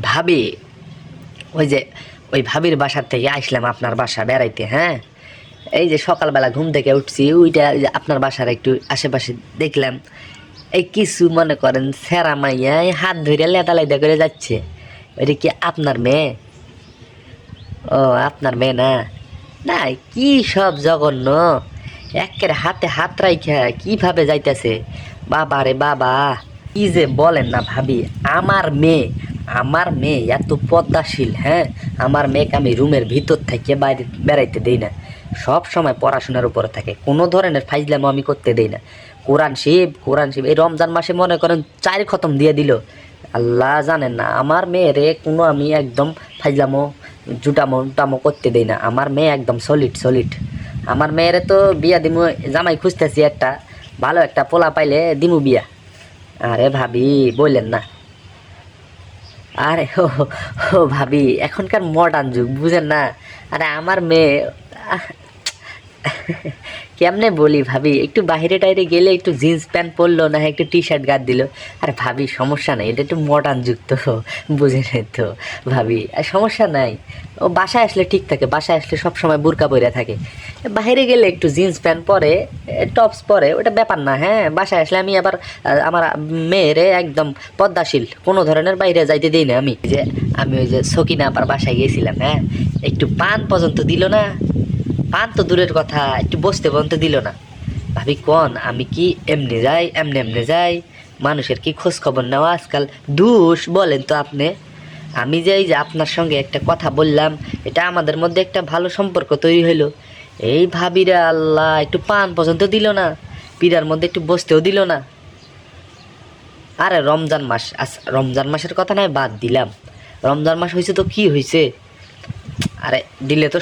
ভাবি, ওই যে ওই ভাবির বাসার থেকে আসলাম আপনার বাসা বেড়াইতে। হ্যাঁ, এই যে সকালবেলা ঘুম থেকে উঠছি, ওইটা ওই যে আপনার বাসার একটু আশেপাশে দেখলাম। এই কিছু মনে করেন সেরা মাইয়া হাত ধরে লেদা লেদা করে যাচ্ছে। ওইটা কি আপনার মেয়ে? ও, আপনার মেয়ে না? না, কি সব জঘন্য! একের হাতে হাত রাইখা কিভাবে যাইতেছে! বাবা রে বাবা, কি যে বলেন না ভাবি! আমার মেয়ে এত পদ্মাশীল। হ্যাঁ, আমার মেয়েকে আমি রুমের ভিতর থেকে বাইরে বেড়াইতে দেই না। সব সময় পড়াশোনার উপরে থাকে, কোনো ধরনের ফাইজলামো আমি করতে দেই না। কোরআন শিব এই রমজান মাসে মনে করেন 4 খতম দিয়ে দিল। আল্লাহ জানেন না, আমার মেয়েরে কোনো আমি একদম ফাইজলামো জুটামো টামো করতে দেই না। আমার মেয়ে একদম সলিড সলিড। আমার মেয়েরে তো বিয়া দিমু, জামাই খুঁজতেছি একটা, ভালো একটা পোলা পাইলে দিমু বিয়া। আরে ভাবি, বললেন না। আরে ও ভাবি, এখনকার মডার্ন যুগ, বুঝেন না? আরে আমার মেয়ে আহ, কেমনে বলি ভাবি, একটু বাইরে টাইরে গেলে একটু জিন্স প্যান্ট পরলো না, একটু টি শার্ট গাদ দিল। আরে ভাবি, সমস্যা নেই, এটা একটু মডার্ন যুগ তো, বুঝে নেই তো ভাবি, আর সমস্যা নাই। ও বাসায় আসলে ঠিক থাকে, বাসায় আসলে সব সময় বোরকা পরে থাকে। বাইরে গেলে একটু জিন্স প্যান্ট পরে, টপস পরে, ওটা ব্যাপার না। হ্যাঁ, বাসায় আসলে আমি আবার আমার মেয়েরে একদম পদ্মাশীল, কোনো ধরনের বাইরে যাইতে দিই না। আমি ওই যে সকিনা আপার বাসায় গেছিলাম। হ্যাঁ, একটু পান পর্যন্ত দিল না। পান তো দূরের কথা, একটু বসতে পর্যন্ত দিল না। ভাবি কোন আমি কি এমনি যাই, এমনি এমনি যাই? মানুষের কি খোঁজ খবর নেওয়া আজকাল দোষ, বলেন তো আপনি? আমি যে এই যে আপনার সঙ্গে একটা কথা বললাম, এটা আমাদের মধ্যে একটা ভালো সম্পর্ক তৈরি হইলো। এই ভাবিরা আল্লাহ, একটু পান পর্যন্ত দিল না, পীড়ার মধ্যে একটু বসতেও দিল না। আরে রমজান মাস, রমজান মাসের কথা নয় বাদ দিলাম, রমজান মাস হয়েছে তো কি হয়েছে? আরে দিলে তো